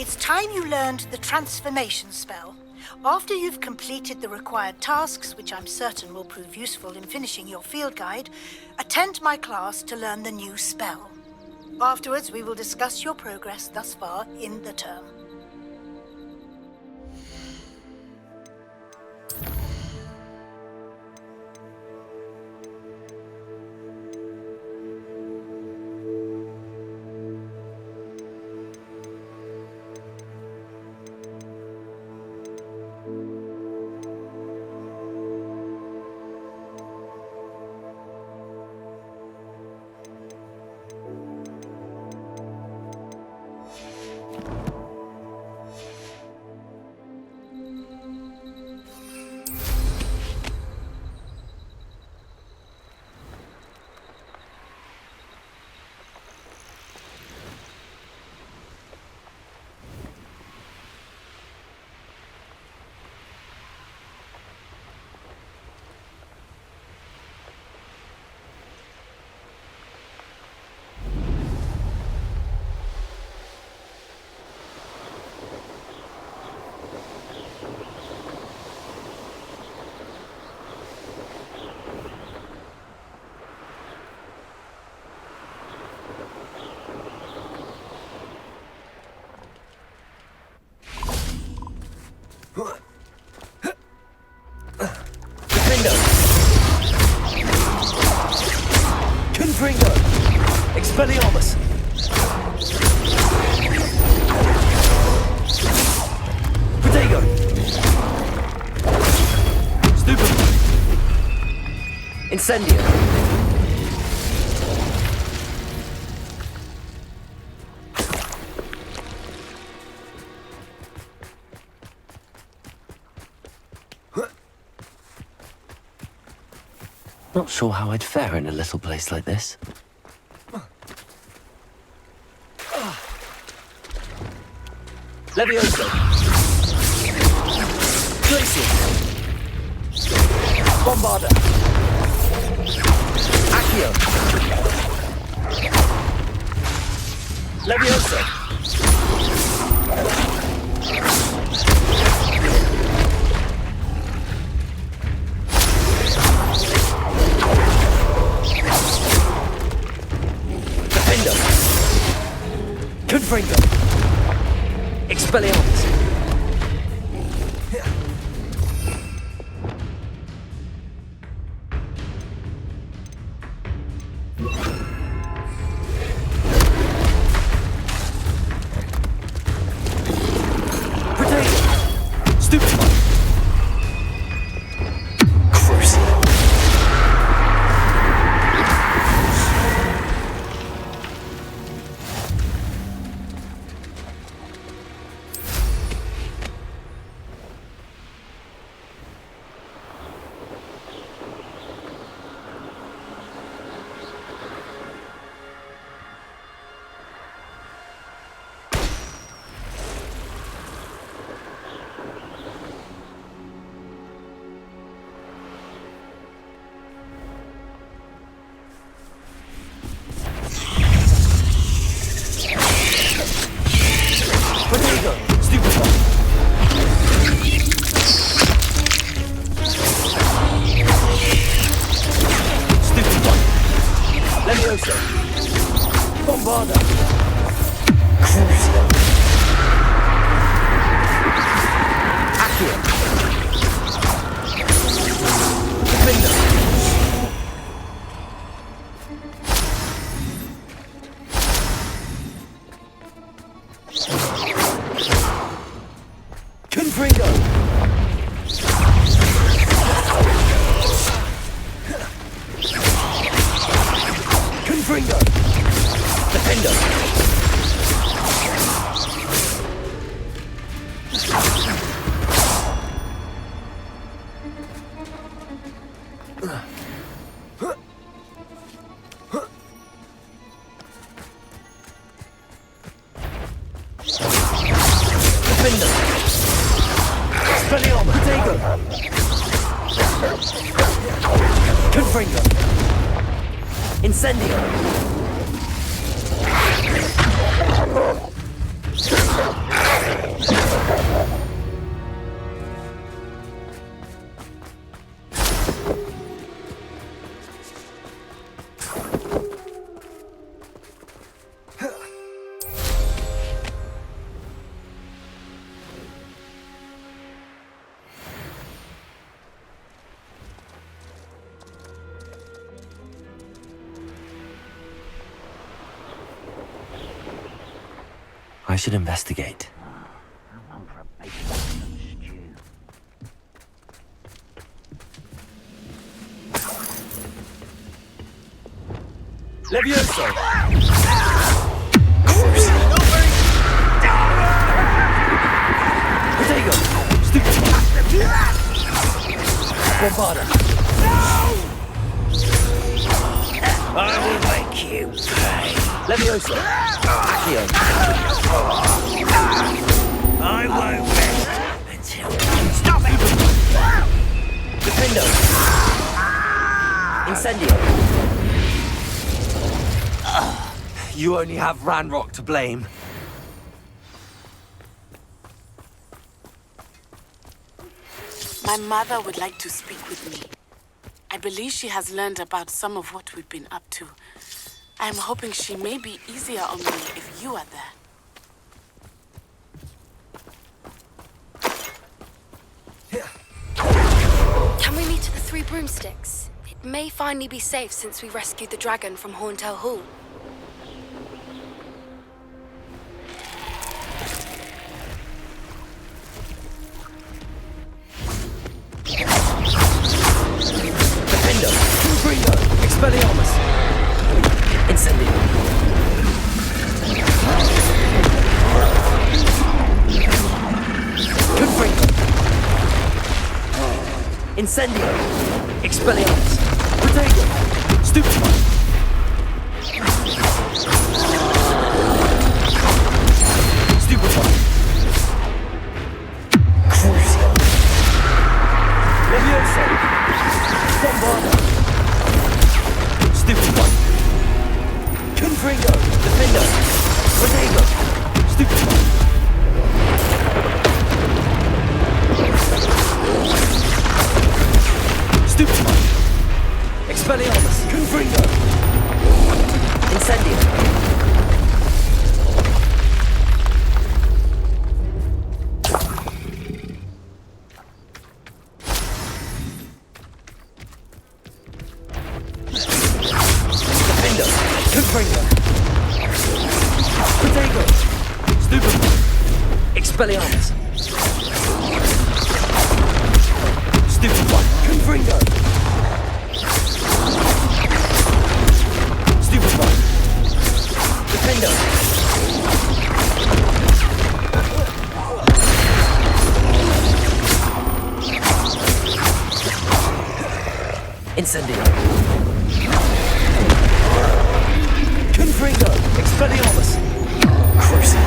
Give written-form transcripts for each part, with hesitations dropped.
It's time you learned the transformation spell. After you've completed the required tasks, which I'm certain will prove useful in finishing your field guide, attend my class to learn the new spell. Afterwards, we will discuss your progress thus far in the term. Expelliarmus! Protego! Stupid! Incendio! Not sure how I'd fare in a little place like this. Levioso! Glacial! Bombarda! Accio! Levioso! Defender! Confringo! Expelliarmus! Incendio! I should investigate. Levioso! Protego! Stupid! Bombarda! I will make you pay! Levioso! Accio! I won't rest until you stop it! Defendo! Incendio! You only have Ranrock to blame. My mother would like to speak with me. I believe she has learned about some of what we've been up to. I am hoping she may be easier on me if you are there. Can we meet at the Three Broomsticks? It may finally be safe since we rescued the dragon from Horntail Hall. Defendo! Confringo! Expelliarmus! Incendio! Confringo! Incendio! Expelliarmus! Protego! Stupefy! Stupefy! Crucio! Levioso! Bombarda! Stupefy! Confringo! Defendo! Protego! Stupefy! Stupefy! Expelliarmus! Confringo! Incendio! Defendo! Confringo! Protego! Stupefy! Expelliarmus! Stupefy! Confringo! Stupefy! Defendo! Incendio! Confringo! Expelliarmus! Crucio!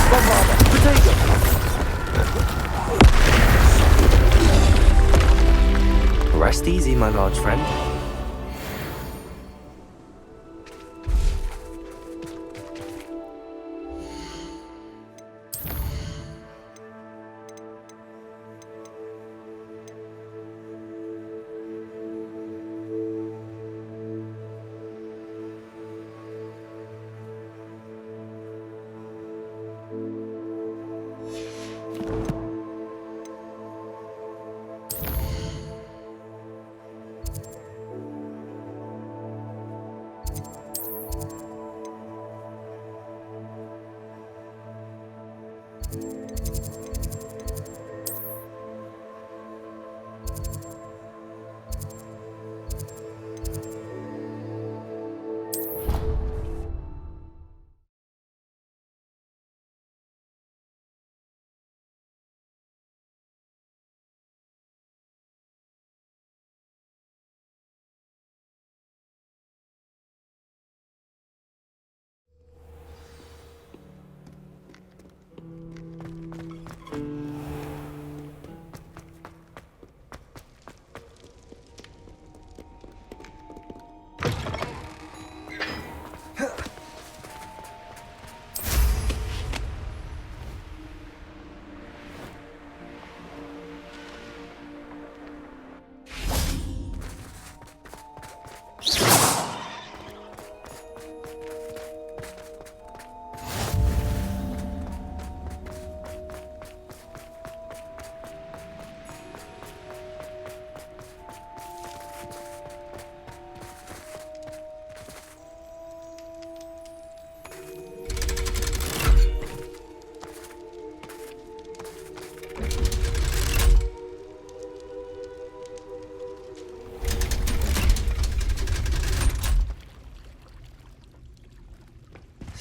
Bombarda! Protego! Rest easy, my large friend.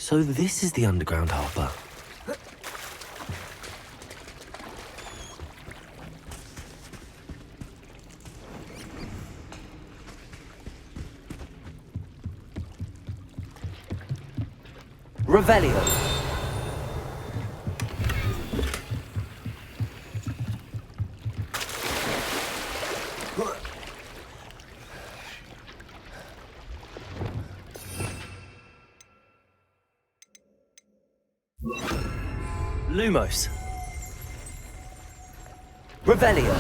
So this is the underground harbour. Revelio. Lumos. Revelio.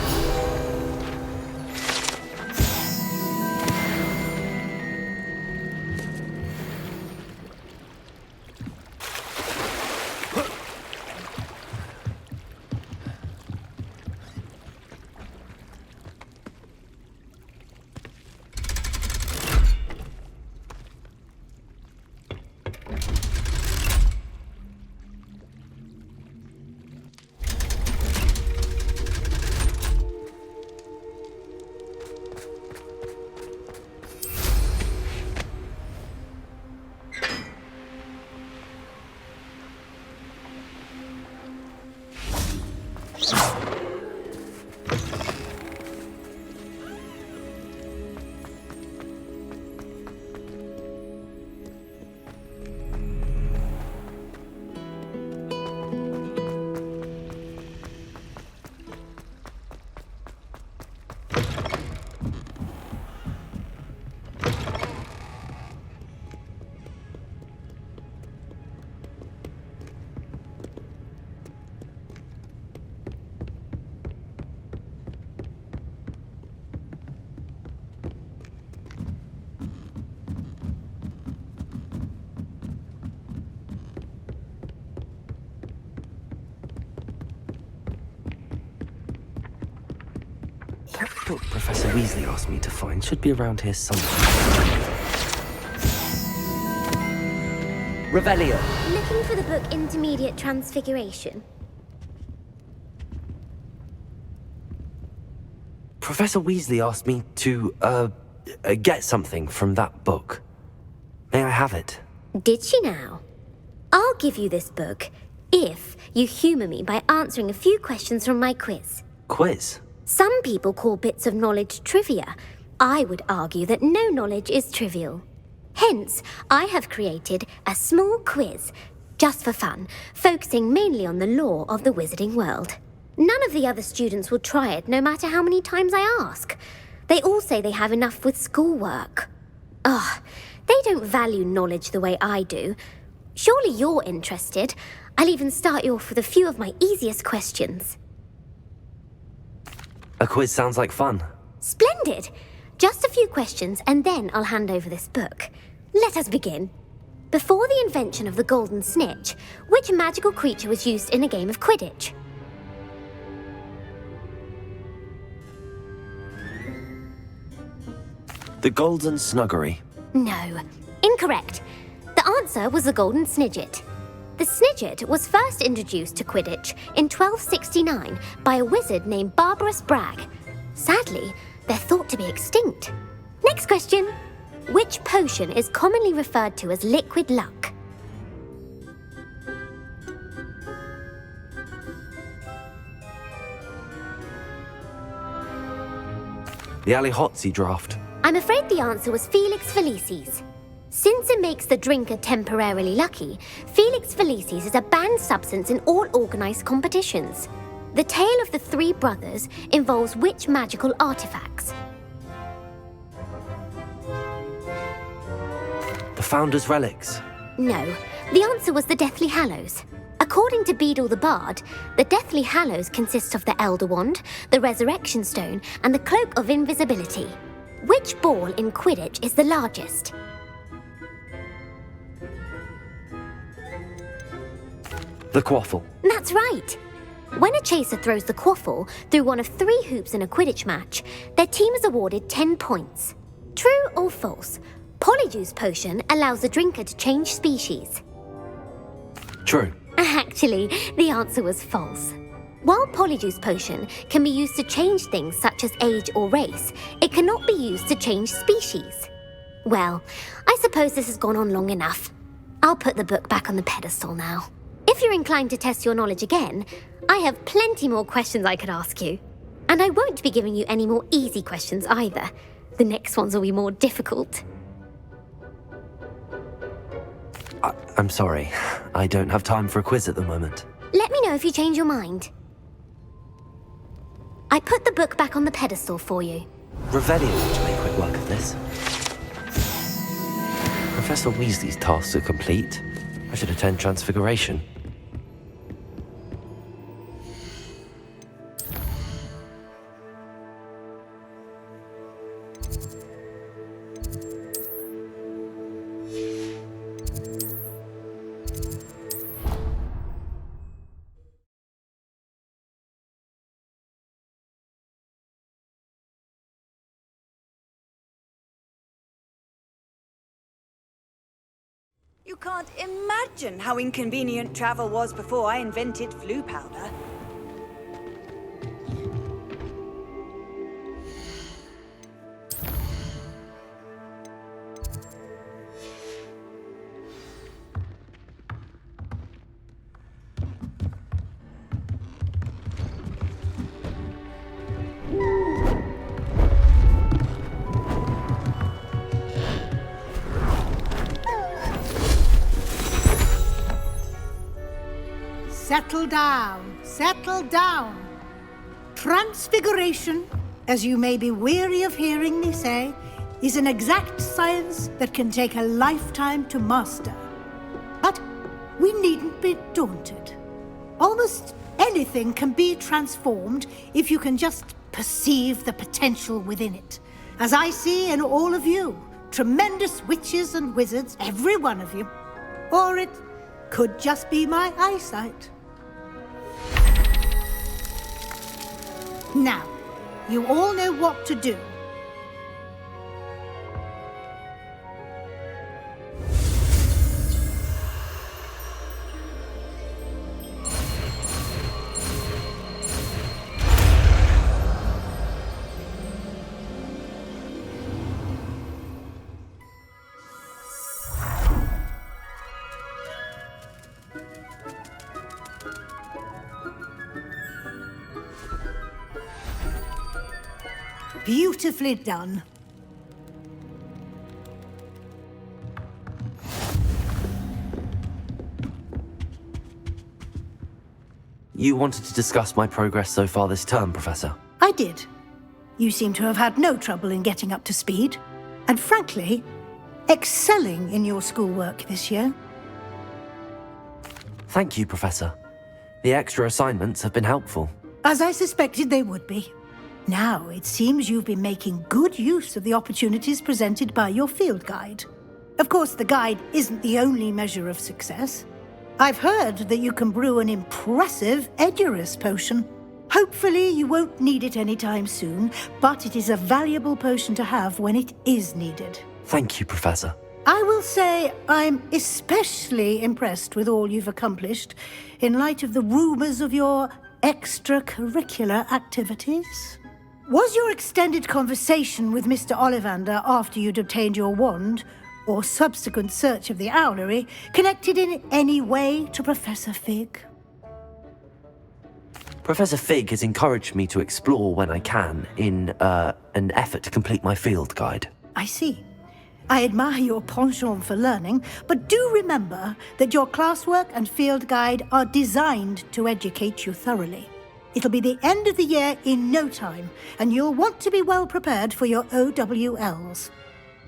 That book Professor Weasley asked me to find should be around here somewhere. Revelio. Looking for the book Intermediate Transfiguration. Professor Weasley asked me to, get something from that book. May I have it? Did she now? I'll give you this book if you humour me by answering a few questions from my quiz. Quiz? Some people call bits of knowledge trivia. I would argue that no knowledge is trivial. Hence, I have created a small quiz, just for fun, focusing mainly on the lore of the wizarding world. None of the other students will try it, no matter how many times I ask. They all say they have enough with schoolwork. Ugh, they don't value knowledge the way I do. Surely you're interested. I'll even start you off with a few of my easiest questions. A quiz sounds like fun. Splendid! Just a few questions, and then I'll hand over this book. Let us begin. Before the invention of the golden snitch, which magical creature was used in a game of Quidditch? The Golden Snuggery. No, incorrect. The answer was the golden snidget. The snidget was first introduced to Quidditch in 1269 by a wizard named Barbarous Bragg. Sadly, they're thought to be extinct. Next question. Which potion is commonly referred to as liquid luck? The Allihotzi draft. I'm afraid the answer was Felix Felicis. Since it makes the drinker temporarily lucky, Felix Felicis is a banned substance in all organised competitions. The tale of the three brothers involves which magical artifacts? The Founder's Relics. No, the answer was the Deathly Hallows. According to Beadle the Bard, the Deathly Hallows consists of the Elder Wand, the Resurrection Stone, and the Cloak of Invisibility. Which ball in Quidditch is the largest? The Quaffle. That's right. When a chaser throws the quaffle through one of 3 hoops in a Quidditch match, their team is awarded 10 points. True or false? Polyjuice Potion allows the drinker to change species. True. Actually, the answer was false. While Polyjuice Potion can be used to change things such as age or race, it cannot be used to change species. Well, I suppose this has gone on long enough. I'll put the book back on the pedestal now. If you're inclined to test your knowledge again, I have plenty more questions I could ask you. And I won't be giving you any more easy questions either. The next ones will be more difficult. I'm sorry. I don't have time for a quiz at the moment. Let me know if you change your mind. I put the book back on the pedestal for you. Revelio ought to make quick work of this. Professor Weasley's tasks are complete. I should attend Transfiguration. You can't imagine how inconvenient travel was before I invented flu powder. Settle down, settle down. Transfiguration, as you may be weary of hearing me say, is an exact science that can take a lifetime to master. But we needn't be daunted. Almost anything can be transformed if you can just perceive the potential within it. As I see in all of you, tremendous witches and wizards, every one of you. Or it could just be my eyesight. Now, you all know what to do. Beautifully done. You wanted to discuss my progress so far this term, Professor? I did. You seem to have had no trouble in getting up to speed, and frankly, excelling in your schoolwork this year. Thank you, Professor. The extra assignments have been helpful. As I suspected they would be. Now, it seems you've been making good use of the opportunities presented by your field guide. Of course, the guide isn't the only measure of success. I've heard that you can brew an impressive Edurus potion. Hopefully, you won't need it anytime soon, but it is a valuable potion to have when it is needed. Thank you, Professor. I will say I'm especially impressed with all you've accomplished in light of the rumors of your extracurricular activities. Was your extended conversation with Mr. Ollivander after you'd obtained your wand, or subsequent search of the owlery, connected in any way to Professor Fig? Professor Fig has encouraged me to explore when I can in an effort to complete my field guide. I see. I admire your penchant for learning, but do remember that your classwork and field guide are designed to educate you thoroughly. It'll be the end of the year in no time, and you'll want to be well prepared for your OWLs.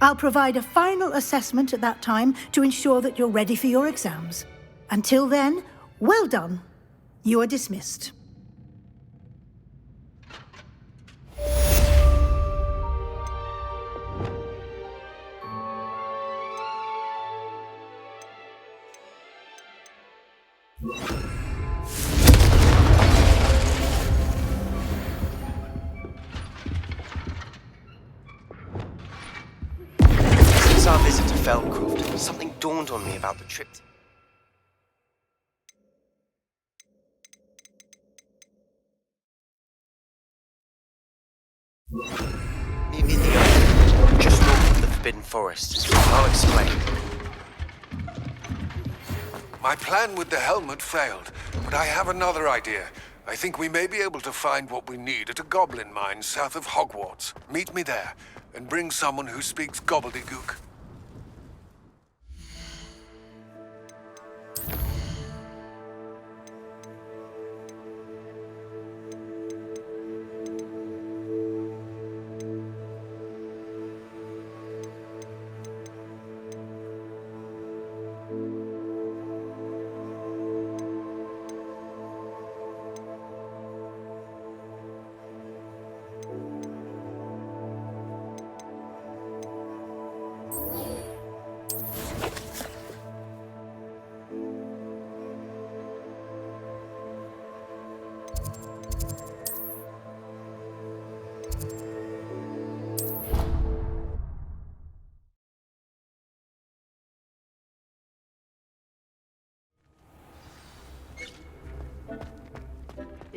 I'll provide a final assessment at that time to ensure that you're ready for your exams. Until then, well done. You are dismissed. Since our visit to Feldcroft, something dawned on me about the trip. Near the ocean, just north of the Forbidden Forest. I'll explain. My plan with the helmet failed, but I have another idea. I think we may be able to find what we need at a goblin mine south of Hogwarts. Meet me there, and bring someone who speaks gobbledygook.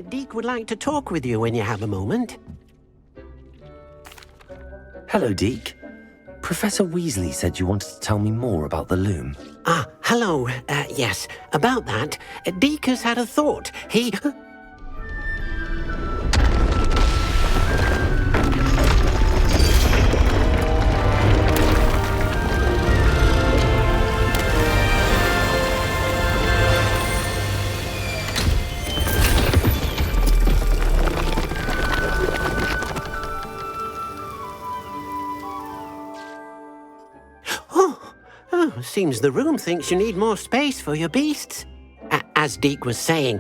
Deke would like to talk with you when you have a moment. Hello, Deke. Professor Weasley said you wanted to tell me more about the loom. Ah, hello. Yes, about that. Deke has had a thought. He... Seems the room thinks you need more space for your beasts. As Deke was saying,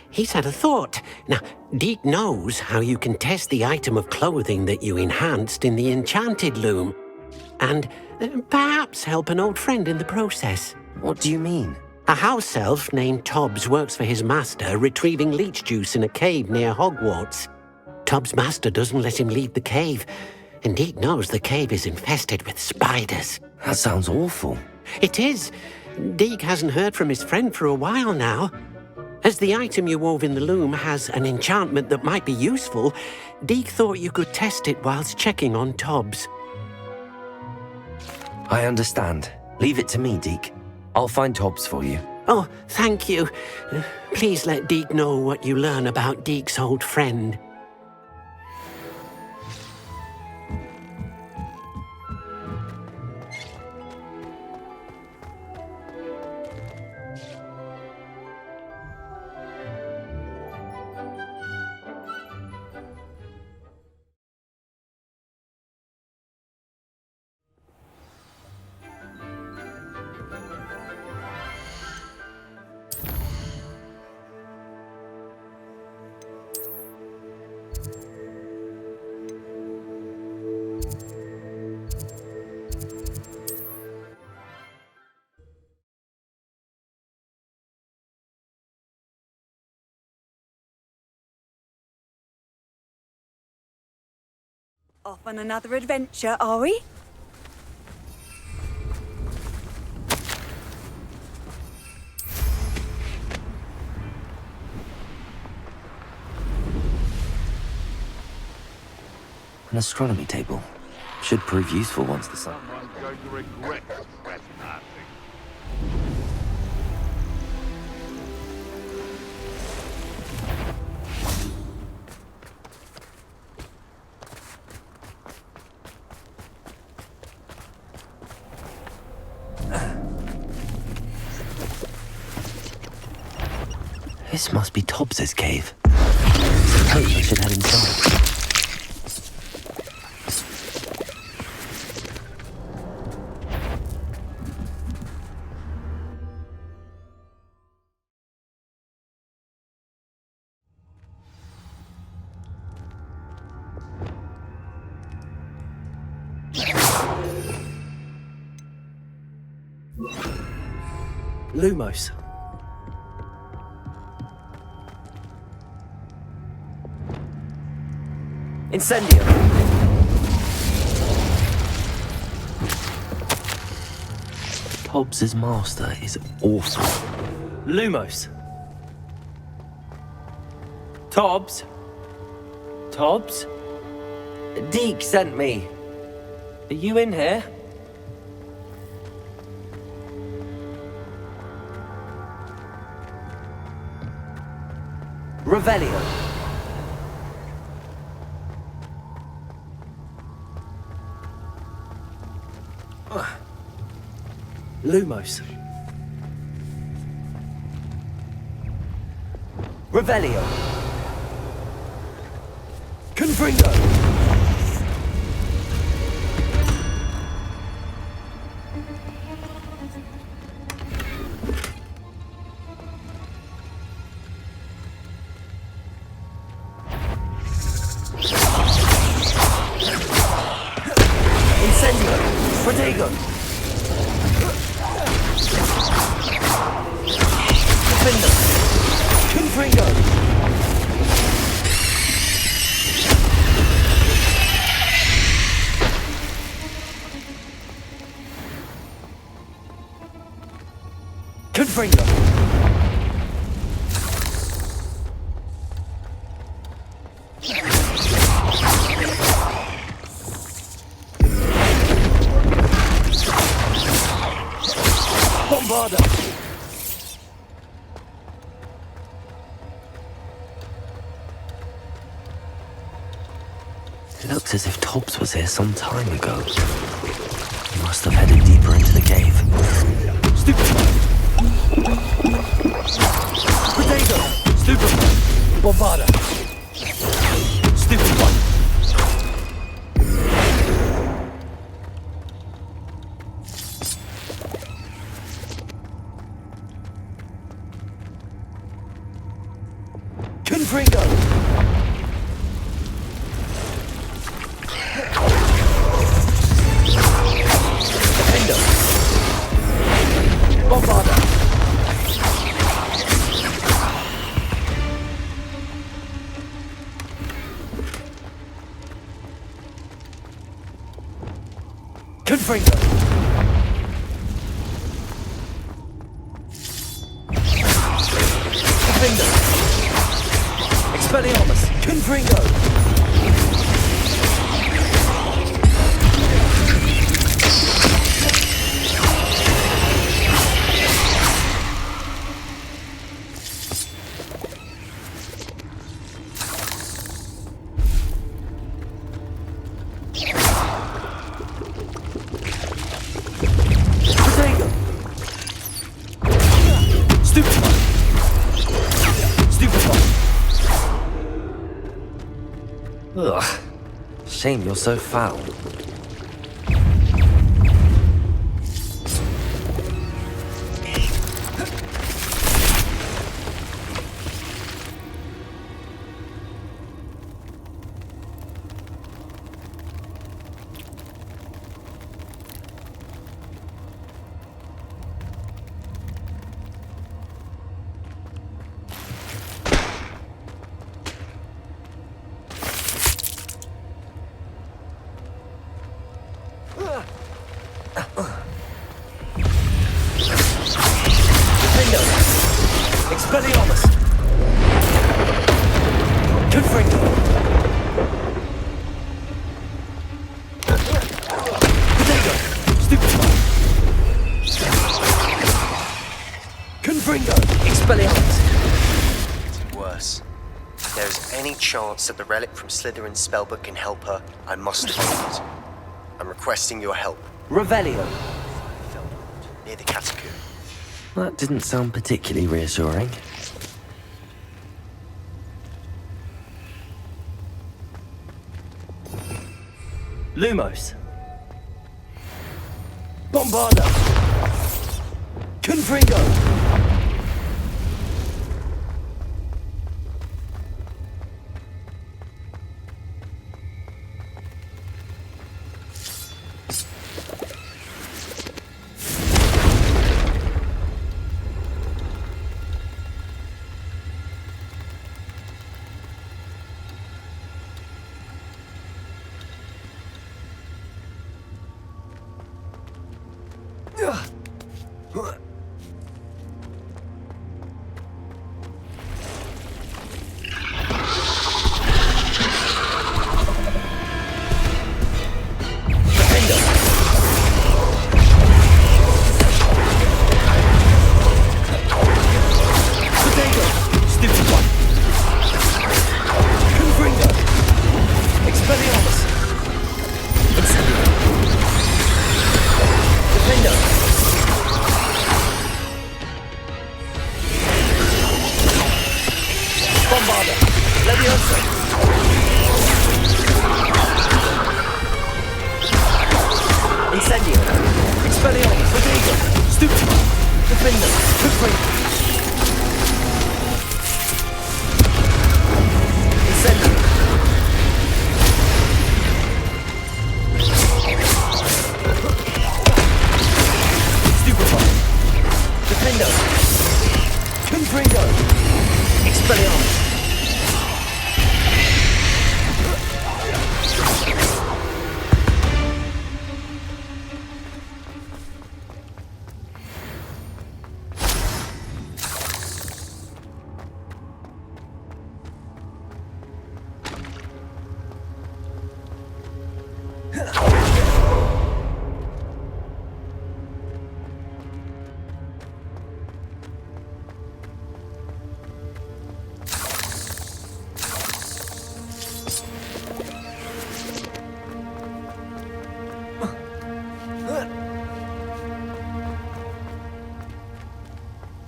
he's had a thought. Now, Deke knows how you can test the item of clothing that you enhanced in the enchanted loom. And perhaps help an old friend in the process. What do you mean? A house elf named Tobbs works for his master retrieving leech juice in a cave near Hogwarts. Tobbs' master doesn't let him leave the cave. And Deke knows the cave is infested with spiders. That sounds awful. It is. Deke hasn't heard from his friend for a while now. As the item you wove in the loom has an enchantment that might be useful, Deke thought you could test it whilst checking on Tobbs. I understand. Leave it to me, Deke. I'll find Tobbs for you. Oh, thank you. Please let Deke know what you learn about Deke's old friend. Off on another adventure, are we? An astronomy table. Should prove useful once the sun... Someone's going to regret trespassing. This must be Tobbs's cave. Suppose I should head inside. Lumos. Incendio. Tobbs's master is awful. Lumos. Tobbs? Tobbs? Deke sent me. Are you in here? Revelio. Lumos. Revelio. Confringo. Incendio. Protego. Defender. Confringo. Confringo. Bombarda. It looks as if Tobbs was here some time ago. He must have headed deeper into the cave. Stupid! Potato! Stupid! Bombarda! Stupid one! Confringo! Defender! Bombarda! Confringo! Defender! Expelliarmus! Confringo! Protego! Stupid one! Stupid one! Ugh. Shame you're so foul. Defender! Expelliarmus! Confringo! Potato! Stupid one! Confringo! Expelliarmus! Getting worse. If there is any chance that the relic from Slytherin's spellbook can help her, I must find it. I'm requesting your help. Revelio. Near the catacomb. That didn't sound particularly reassuring. Lumos. Bombarda. Confringo. Expelliarmus! Incendio! Defender! Bombarda! Leviosa! Incendio! Expelliarmus! Rodrigo! Stupefy! Defender! Confringo! Incendio! Stupefy! Defender! Confringo! Expelliarmus!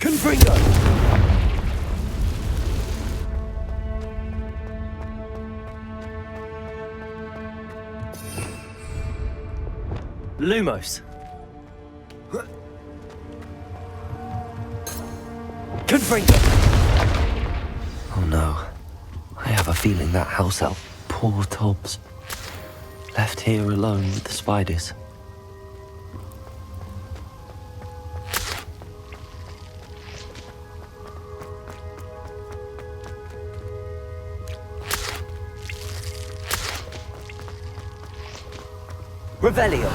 Confringo! Lumos! Confringo! Oh no. I have a feeling that house elf, poor Tobbs, left here alone with the spiders. Revelio!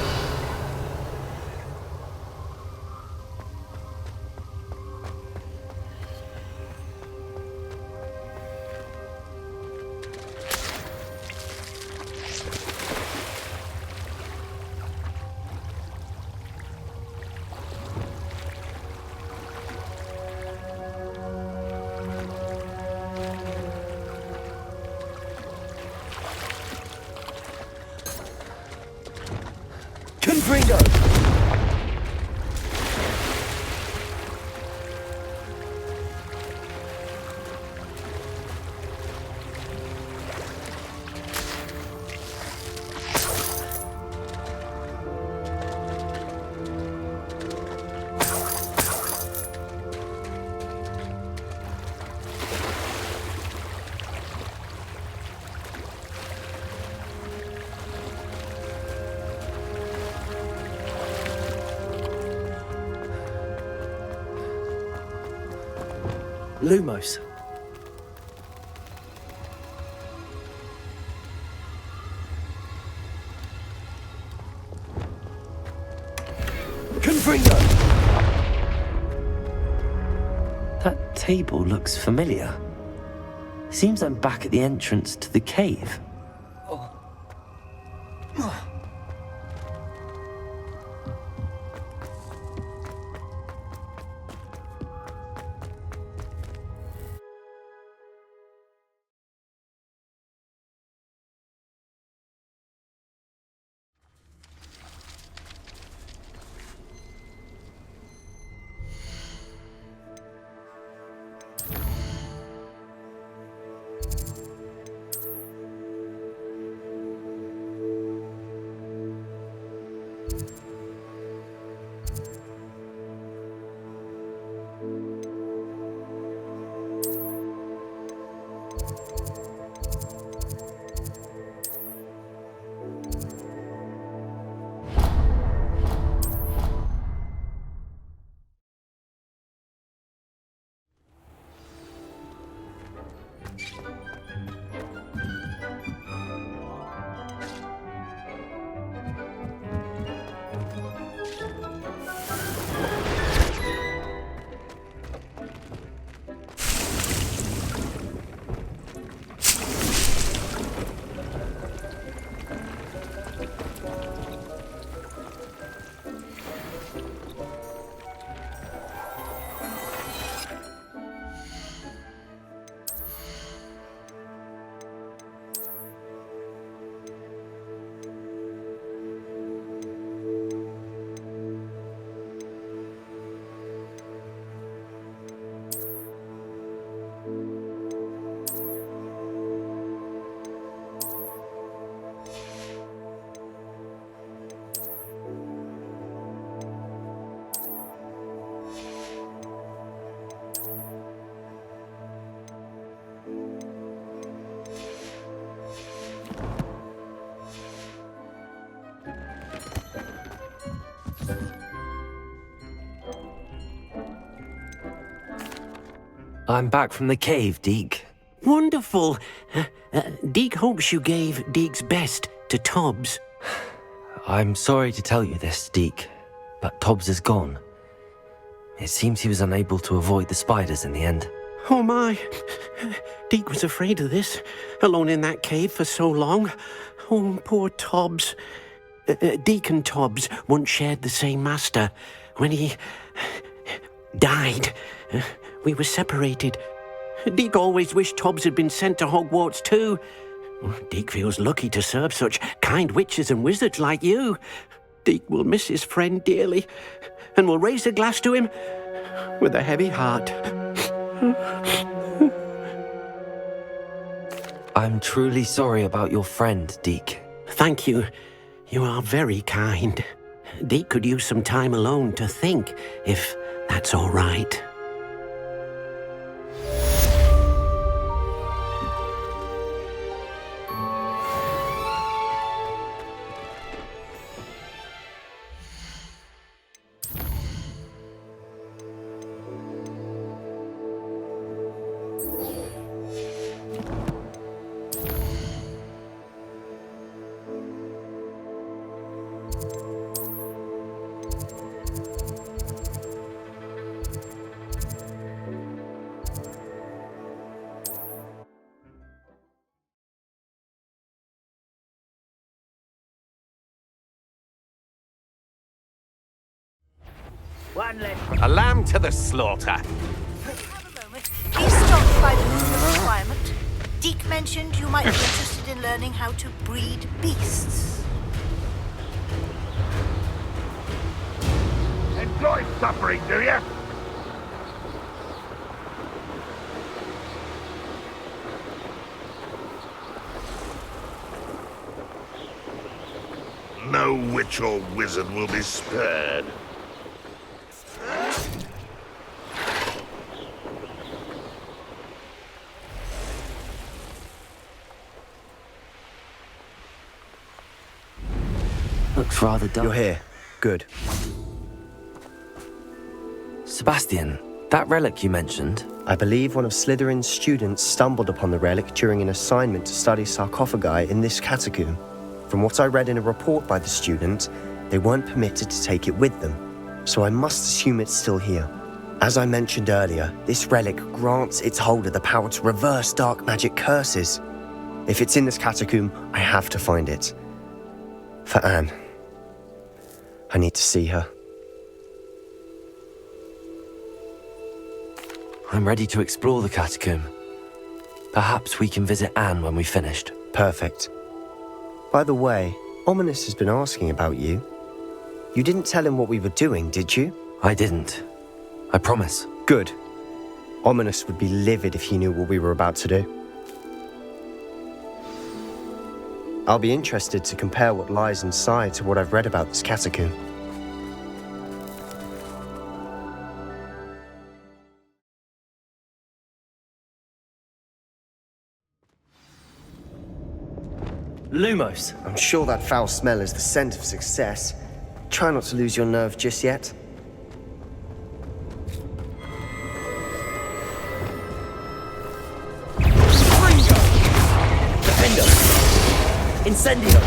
Confringo! Lumos. Confringo! That table looks familiar. Seems I'm back at the entrance to the cave. I'm back from the cave, Deke. Wonderful. Deke hopes you gave Deke's best to Tobbs. I'm sorry to tell you this, Deke, but Tobbs is gone. It seems he was unable to avoid the spiders in the end. Oh my. Deke was afraid of this, alone in that cave for so long. Oh, poor Tobbs. Deke and Tobbs once shared the same master. When he died, we were separated. Deke always wished Tobbs had been sent to Hogwarts too. Deke feels lucky to serve such kind witches and wizards like you. Deke will miss his friend dearly, and will raise a glass to him with a heavy heart. I'm truly sorry about your friend, Deke. Thank you. You are very kind. Deke could use some time alone to think, if that's all right. A lamb to the slaughter. Have a moment. Please stop by the room of requirement. Deke mentioned you might be interested in learning how to breed beasts. Enjoy suffering, do you? No witch or wizard will be spared. Looks rather dull. You're here. Good. Sebastian, that relic you mentioned. I believe one of Slytherin's students stumbled upon the relic during an assignment to study sarcophagi in this catacomb. From what I read in a report by the student, they weren't permitted to take it with them, so I must assume it's still here. As I mentioned earlier, this relic grants its holder the power to reverse dark magic curses. If it's in this catacomb, I have to find it. For Anne. I need to see her. I'm ready to explore the catacomb. Perhaps we can visit Anne when we've finished. Perfect. By the way, Ominous has been asking about you. You didn't tell him what we were doing, did you? I didn't. I promise. Good. Ominous would be livid if he knew what we were about to do. I'll be interested to compare what lies inside to what I've read about this catacomb. Lumos. I'm sure that foul smell is the scent of success. Try not to lose your nerve just yet. Defendo! Incendio!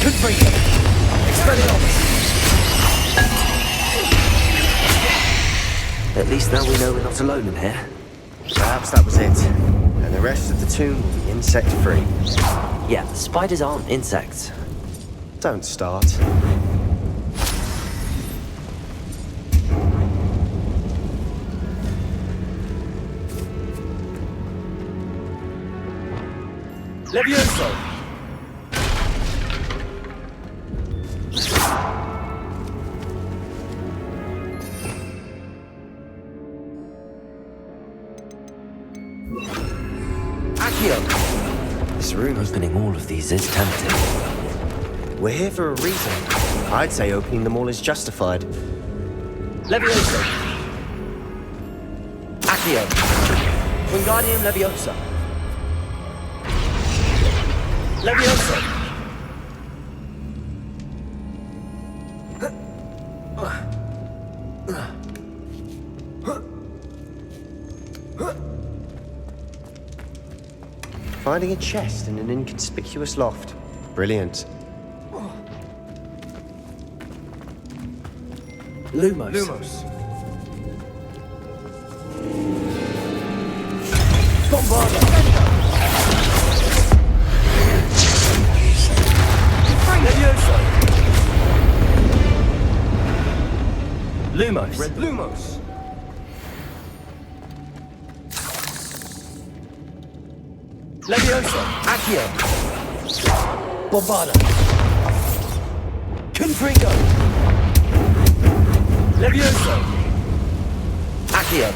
Confringo! Expelliarmus! At least now we know we're not alone in here. Perhaps that was it. And the rest of the tomb will be insect-free. Yeah, the spiders aren't insects. Don't start. Levioso! This room opening all of these is tempting. We're here for a reason. I'd say opening them all is justified. Levioso! Accio! Wingardium Leviosa! Levioso! Finding a chest in an inconspicuous loft. Brilliant. Lumos. Lumos. Red Lumos. Leviosa. Accio. Bombarda. Confringo. Leviosa. Accio.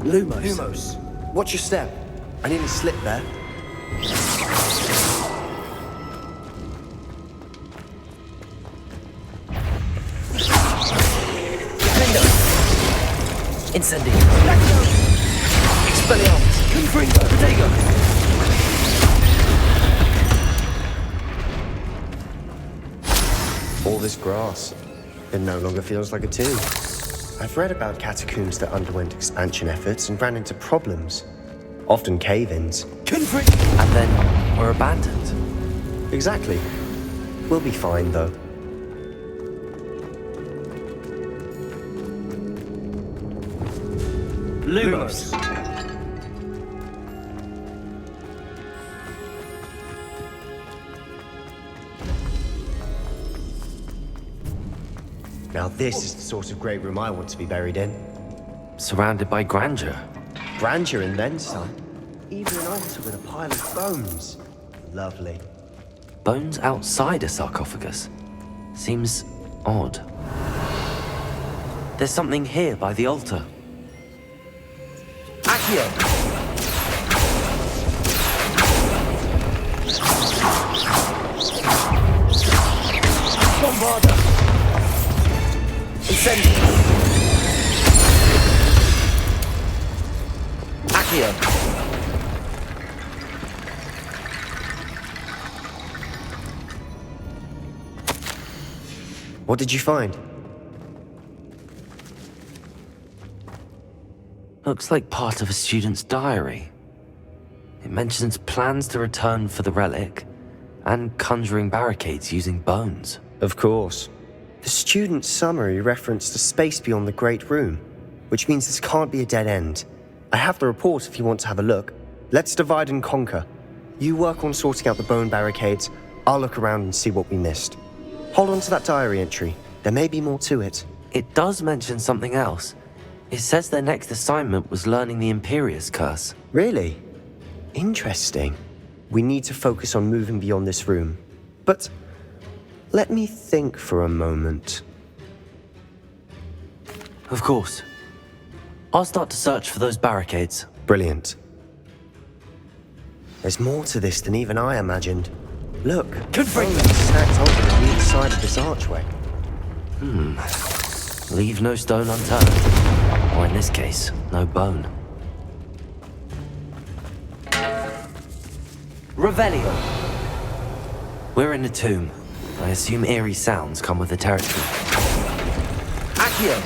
Lumos. Watch your step. I nearly slipped there. Incendio. Expelliarmus. Confringo. Protego. All this grass. It no longer feels like a tomb. I've read about catacombs that underwent expansion efforts and ran into problems. Often cave-ins. And then were abandoned. Exactly. We'll be fine, though. Lumos. Now this is the sort of great room I want to be buried in. Surrounded by grandeur. Grandeur and then some. Even an altar with a pile of bones. Lovely. Bones outside a sarcophagus. Seems odd. There's something here by the altar. Accio! Bombarda! Incendio! Accio! What did you find? Looks like part of a student's diary. It mentions plans to return for the relic and conjuring barricades using bones. Of course. The student's summary referenced a space beyond the Great Room, which means this can't be a dead end. I have the report if you want to have a look. Let's divide and conquer. You work on sorting out the bone barricades. I'll look around and see what we missed. Hold on to that diary entry. There may be more to it. It does mention something else. It says their next assignment was learning the Imperius curse. Really? Interesting. We need to focus on moving beyond this room. But let me think for a moment. Of course. I'll start to search for those barricades. Brilliant. There's more to this than even I imagined. Look, bones stacked over on each side of this archway. Leave no stone unturned. Or in this case, no bone. Revelio. We're in a tomb. I assume eerie sounds come with the territory. Accio.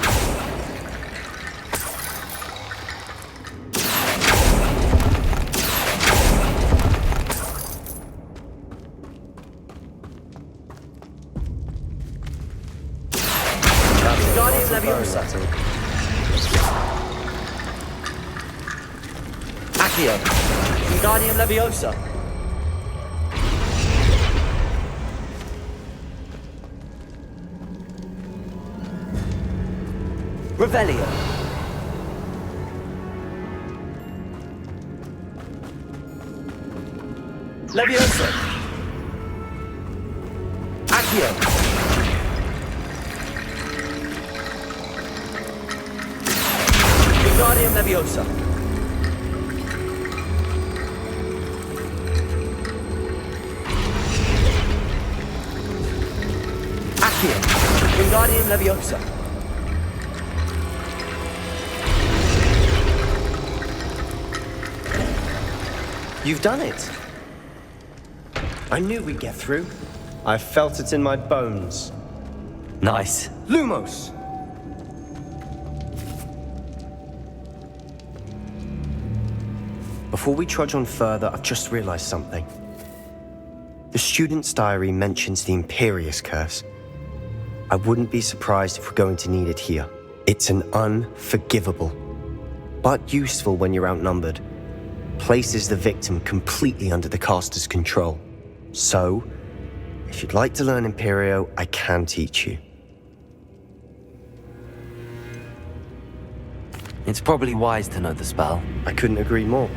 Accio. Wingardium Leviosa. Revelio. Leviosa. Accio. Wingardium Leviosa. Accio. Wingardium Leviosa. You've done it. I knew we'd get through. I felt it in my bones. Nice. Lumos! Before we trudge on further, I've just realized something. The student's diary mentions the Imperius curse. I wouldn't be surprised if we're going to need it here. It's an unforgivable, but useful when you're outnumbered. Places the victim completely under the caster's control. So, if you'd like to learn Imperio, I can teach you. It's probably wise to know the spell. I couldn't agree more.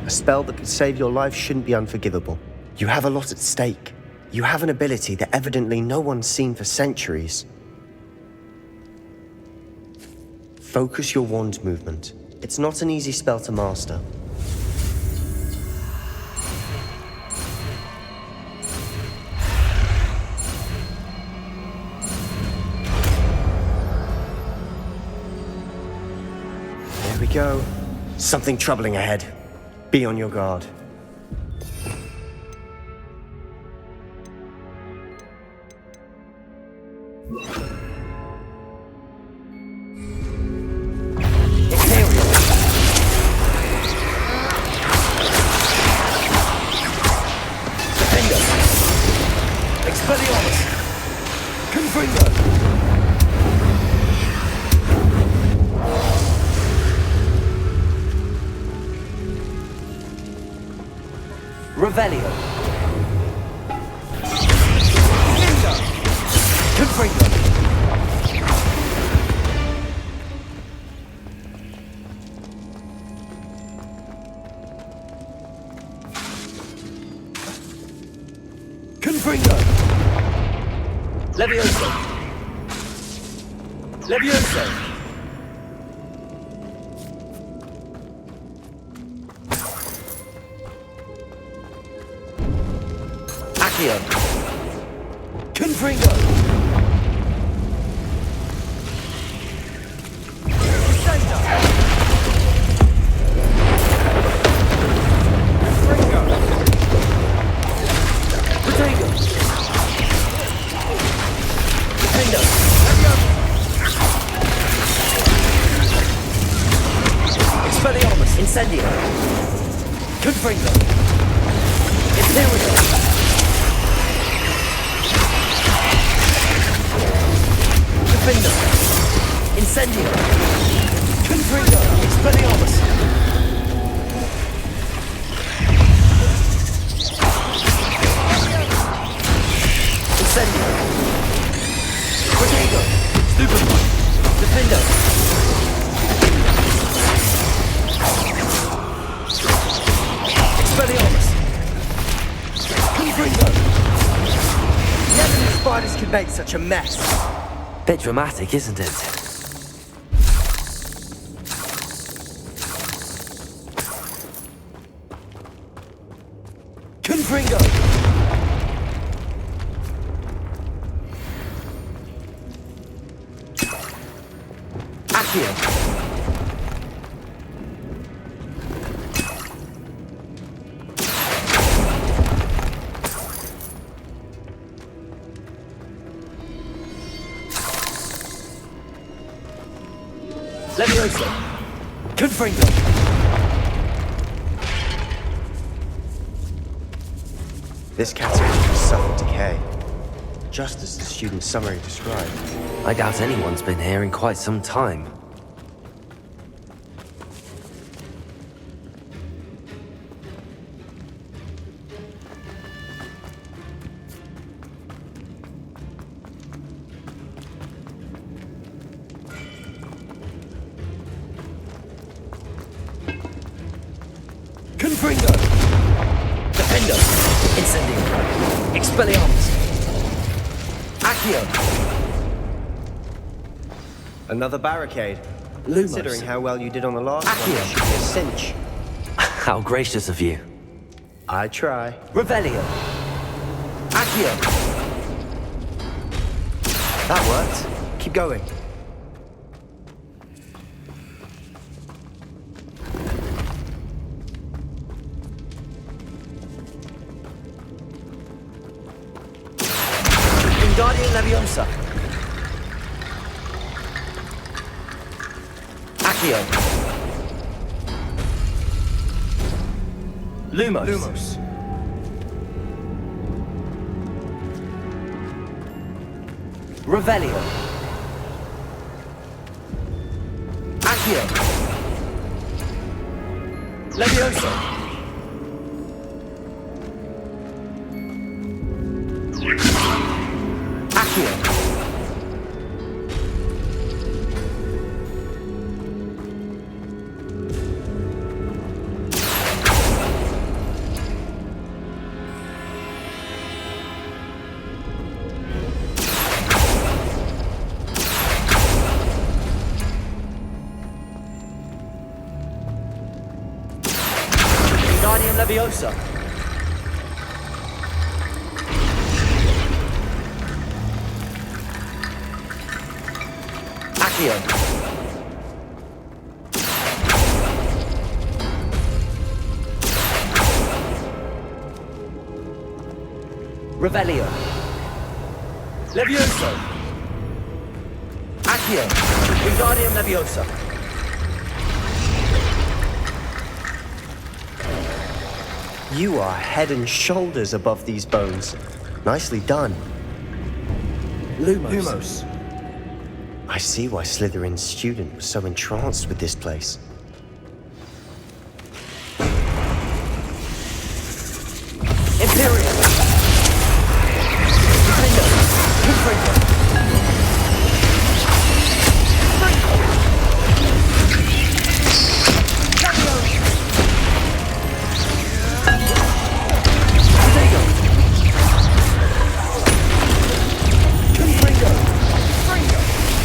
A spell that could save your life shouldn't be unforgivable. You have a lot at stake. You have an ability that evidently no one's seen for centuries. Focus your wand movement. It's not an easy spell to master. There we go. Something troubling ahead. Be on your guard. Revelio. Confringo! Levioso. Levioso. Accio. Confringo! Incendio. Confringo! Imperio. Defender! Incendio. Confringo! Expelliarmus! Incendio. Protego! Stupefy! Defender! Expelliarmus! Confringo! Never knew spiders could make such a mess. Bit dramatic, isn't it? Confringo! Accio. Levioso! Confringo! This category has suffered decay, just as the student's summary described. I doubt anyone's been here in quite some time. Confringo! Defender! Incendio. Expelliarmus. Accio. Another barricade. Lumos. Considering how well you did on the last one, it should be a cinch. How gracious of you. I try. Revelio. Accio. That worked. Keep going. Wingardium Leviosa. Accio. Lumos. Revelio. Accio. Leviosa. Accio. Wingardium Leviosa. Accio. Revelio. Levioso. Accio. Wingardium Leviosa. You are head and shoulders above these bones. Nicely done. Lumos. I see why Slytherin's student was so entranced with this place. Imperio. Legenda. Imperio.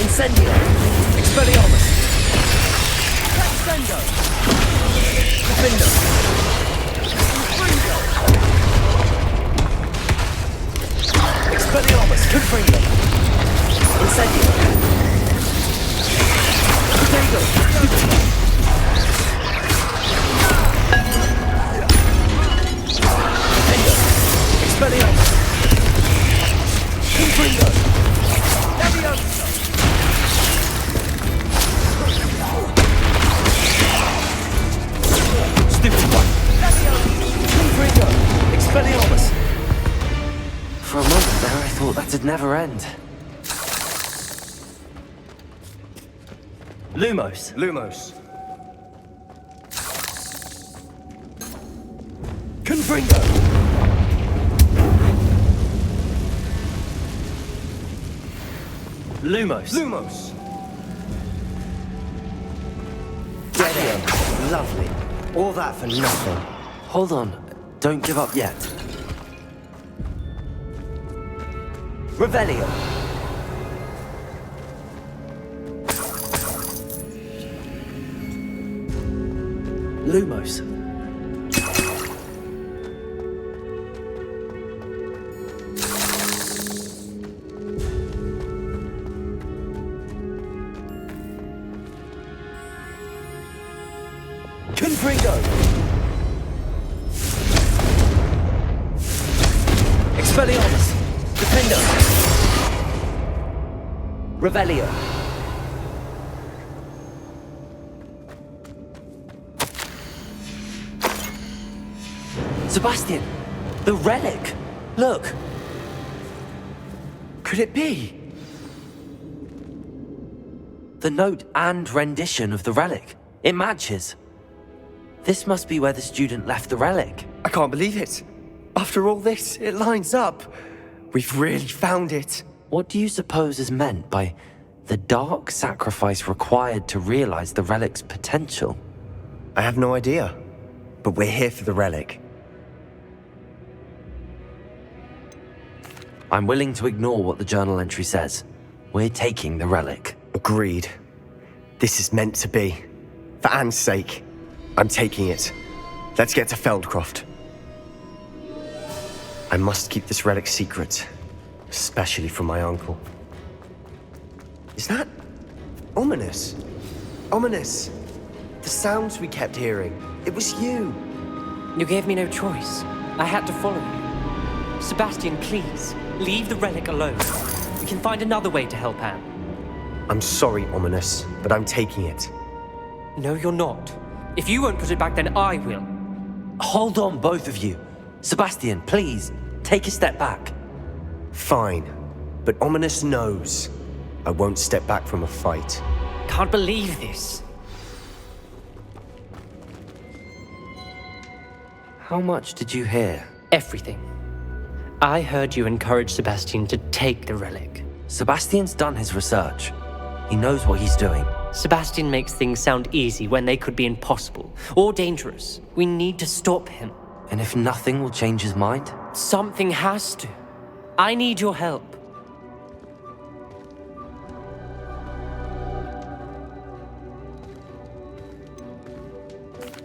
Incendio! Expelliarmus! Extendo! Defendo! Expelliarmus! Confringo! Incendio! Defendo! Defendo! Expelliarmus! Confringo! Leviosa! Stupid one! Confringo! Expelliarmus! For a moment there, I thought that'd never end. Lumos. Confringo! Lumos. Dead end. Lovely. All that for nothing. Hold on. Don't give up yet. Revelio. Lumos. Confringo. Expelliarmus. Defendo. Revelio. Sebastian! The Relic! Look! Could it be? The note and rendition of the Relic. It matches. This must be where the student left the Relic. I can't believe it. After all this, it lines up. We've really found it. What do you suppose is meant by the dark sacrifice required to realize the Relic's potential? I have no idea. But we're here for the Relic. I'm willing to ignore what the journal entry says. We're taking the Relic. Agreed. This is meant to be. For Anne's sake, I'm taking it. Let's get to Feldcroft. I must keep this relic secret, especially from my uncle. Is that ominous? Ominous. The sounds we kept hearing. It was you. You gave me no choice. I had to follow you. Sebastian, please, leave the relic alone. can find another way to help Anne. I'm sorry, Ominous, but I'm taking it. No, you're not. If you won't put it back, then I will. Hold on, both of you. Sebastian, please, take a step back. Fine, but Ominous knows I won't step back from a fight. Can't believe this. How much did you hear? Everything. I heard you encourage Sebastian to take the relic. Sebastian's done his research. He knows what he's doing. Sebastian makes things sound easy when they could be impossible or dangerous. We need to stop him. And if nothing will change his mind? Something has to. I need your help.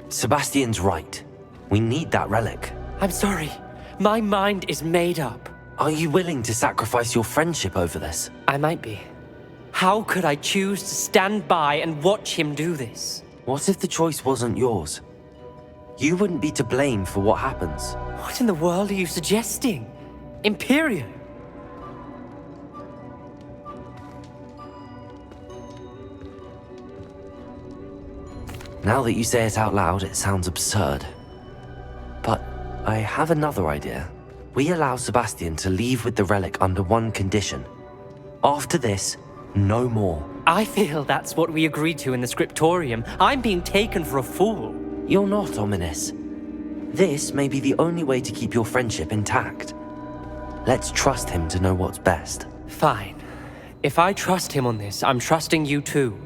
Sebastian's right. We need that relic. I'm sorry. My mind is made up. Are you willing to sacrifice your friendship over this? I might be. How could I choose to stand by and watch him do this? What if the choice wasn't yours? You wouldn't be to blame for what happens. What in the world are you suggesting? Imperio? Now that you say it out loud, it sounds absurd. But I have another idea. We allow Sebastian to leave with the relic under one condition. After this, no more. I feel that's what we agreed to in the scriptorium. I'm being taken for a fool. You're not, Ominous. This may be the only way to keep your friendship intact. Let's trust him to know what's best. Fine. If I trust him on this, I'm trusting you too.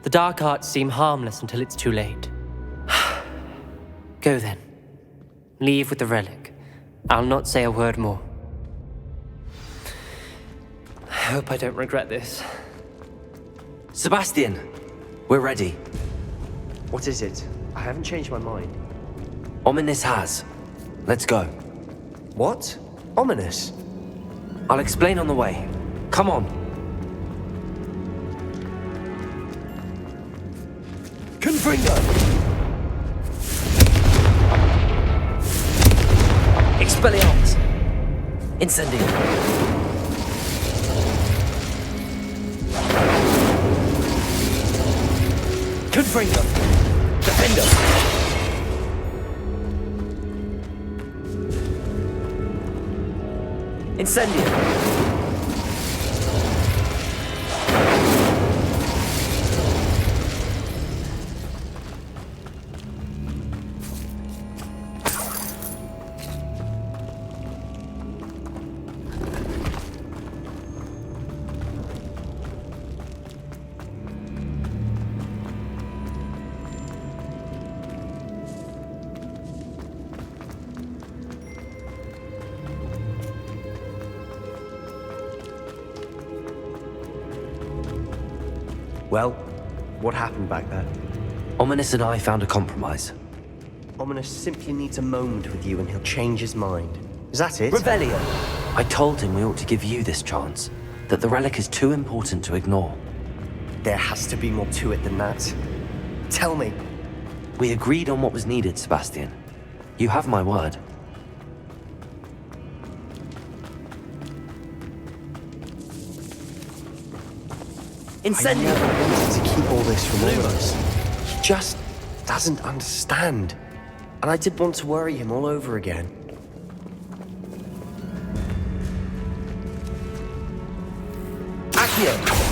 The dark arts seem harmless until it's too late. Go then. Leave with the relic. I'll not say a word more. I hope I don't regret this. Sebastian, we're ready. What is it? I haven't changed my mind. Ominous has. Let's go. What? Ominous? I'll explain on the way. Come on. Confringo! Expelliarmus! Incendium! Confringo! Defender! Incendium! Well, what happened back there? Ominous and I found a compromise. Ominous simply needs a moment with you and he'll change his mind. Is that it? Revelio! I told him we ought to give you this chance, that the relic is too important to ignore. There has to be more to it than that. Tell me. We agreed on what was needed, Sebastian. You have my word. I never wanted to keep all this from Ominous. He just doesn't understand. And I did want to worry him all over again. Accio!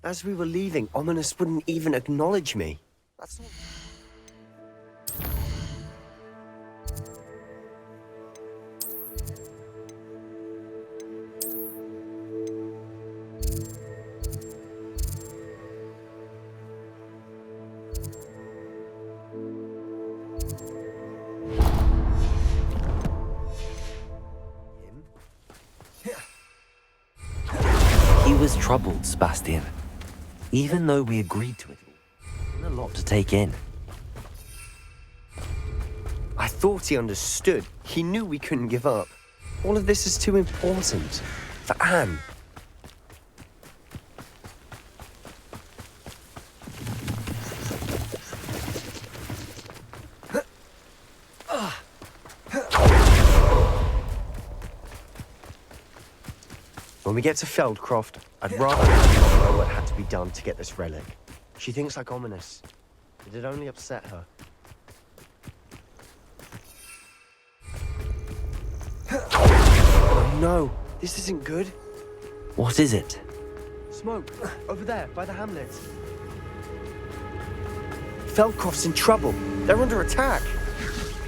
As we were leaving, Ominous wouldn't even acknowledge me. That's not... was troubled, Sebastian. Even though we agreed to it, it was a lot to take in. I thought he understood. He knew we couldn't give up. All of this is too important. For Anne. When we get to Feldcroft, I'd rather not know what had to be done to get this relic. She thinks like ominous. It'd only upset her. Oh no, this isn't good. What is it? Smoke, over there, by the hamlet. Feldcroft's in trouble. They're under attack.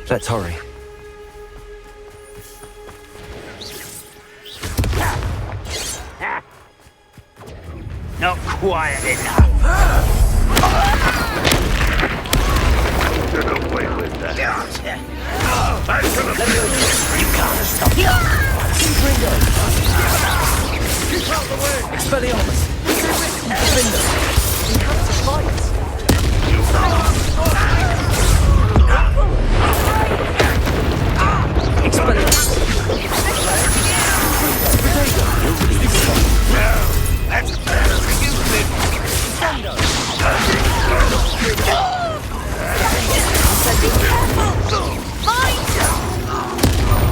Let's hurry. Not quiet enough. Get away with that. You can't stop. Keep out the way! Expelliarmus! Defender! We have to fight! Expelliarmus! That's better for you, Defender!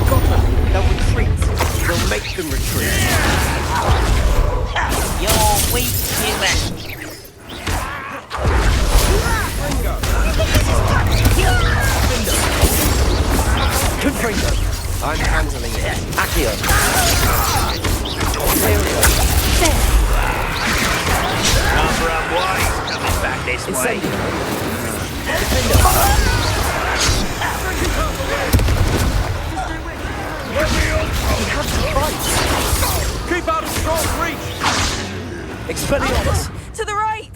Goblin, they'll retreat. We'll make them retreat. You're weak, human. Confringo. I'm handling it. Accio. Number of wise coming back this way. Keep out of strong reach! Expelliarmus! To the right!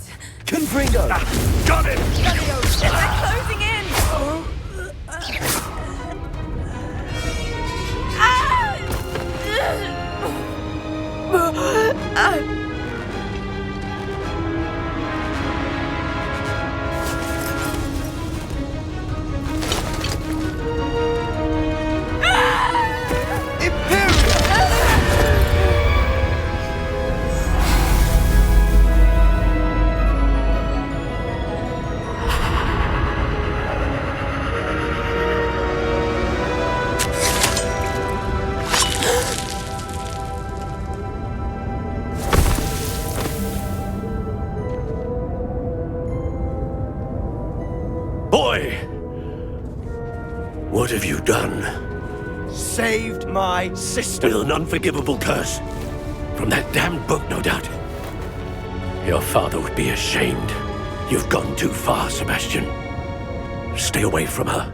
Confringo! Got it! They're closing in! Boy! What have you done? Saved my sister. With an unforgivable curse. From that damned book, no doubt. Your father would be ashamed. You've gone too far, Sebastian. Stay away from her.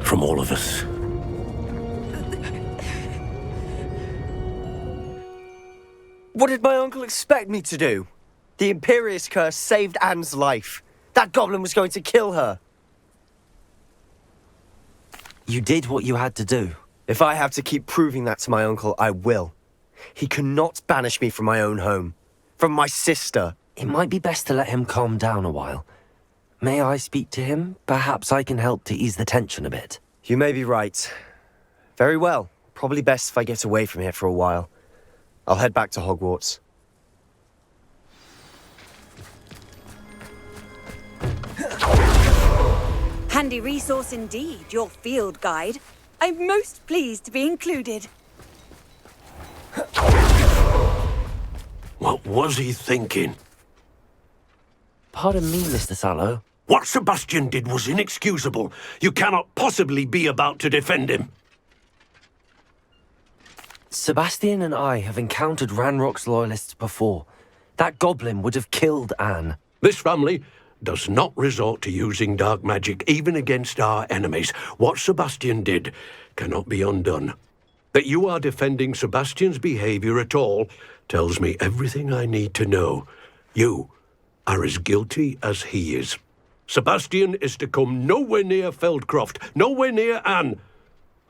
From all of us. What did my uncle expect me to do? The Imperious curse saved Anne's life. That goblin was going to kill her. You did what you had to do. If I have to keep proving that to my uncle, I will. He cannot banish me from my own home. From my sister. It might be best to let him calm down a while. May I speak to him? Perhaps I can help to ease the tension a bit. You may be right. Very well. Probably best if I get away from here for a while. I'll head back to Hogwarts. Handy resource indeed, your field guide. I'm most pleased to be included. What was he thinking? Pardon me, Mr. Sallow. What Sebastian did was inexcusable. You cannot possibly be about to defend him. Sebastian and I have encountered Ranrock's loyalists before. That goblin would have killed Anne. This family does not resort to using dark magic even against our enemies. What Sebastian did cannot be undone. That you are defending Sebastian's behavior at all tells me everything I need to know. You are as guilty as he is. Sebastian is to come nowhere near Feldcroft, nowhere near Anne.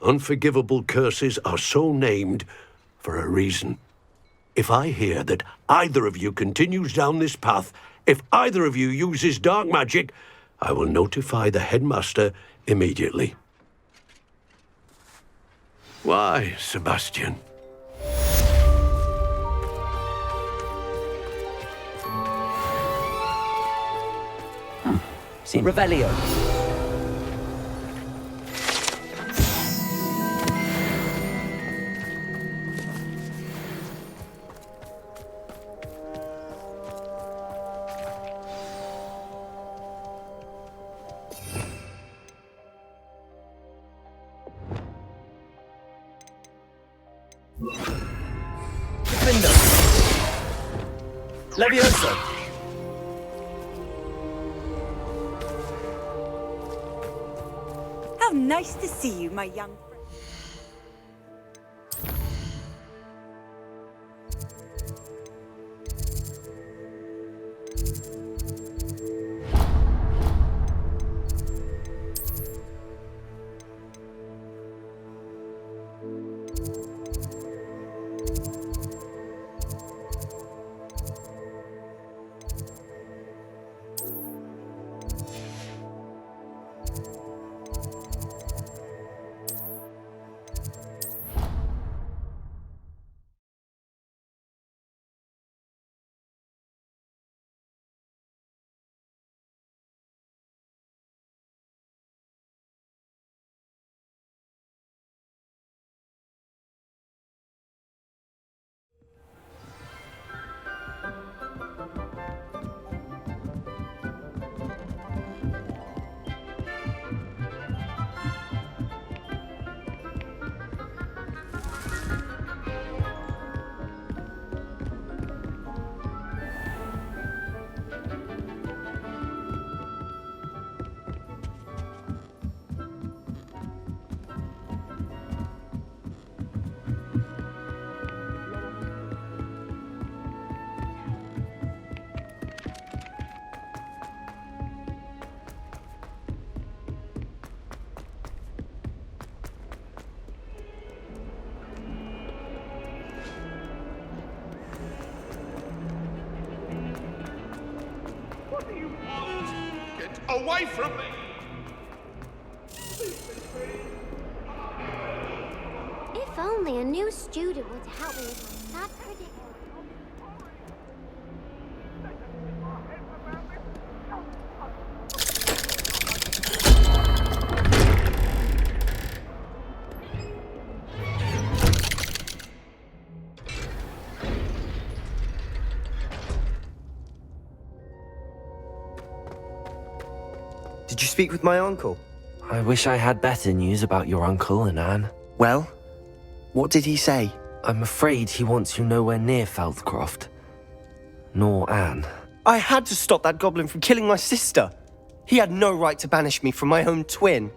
Unforgivable curses are so named for a reason. If I hear that either of you continues down this path, if either of you uses dark magic, I will notify the headmaster immediately. Why, Sebastian? Revelio. Window. Levioso. How nice to see you, my young friend. Away from me! If only a new student would help me with my sad predicament. Did you speak with my uncle? I wish I had better news about your uncle and Anne. Well, what did he say? I'm afraid he wants you nowhere near Feldcroft. Nor Anne. I had to stop that goblin from killing my sister. He had no right to banish me from my own twin.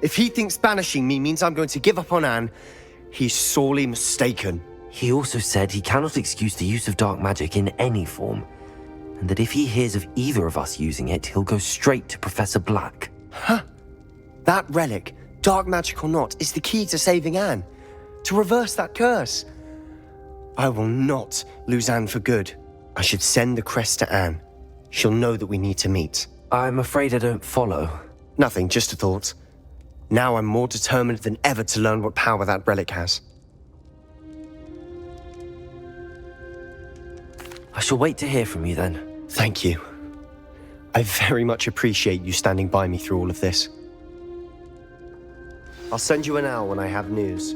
If he thinks banishing me means I'm going to give up on Anne, he's sorely mistaken. He also said he cannot excuse the use of dark magic in any form, and that if he hears of either of us using it, he'll go straight to Professor Black. Huh? That relic, dark magic or not, is the key to saving Anne. To reverse that curse. I will not lose Anne for good. I should send the crest to Anne. She'll know that we need to meet. I'm afraid I don't follow. Nothing, just a thought. Now I'm more determined than ever to learn what power that relic has. I shall wait to hear from you then. Thank you. I very much appreciate you standing by me through all of this. I'll send you an owl when I have news.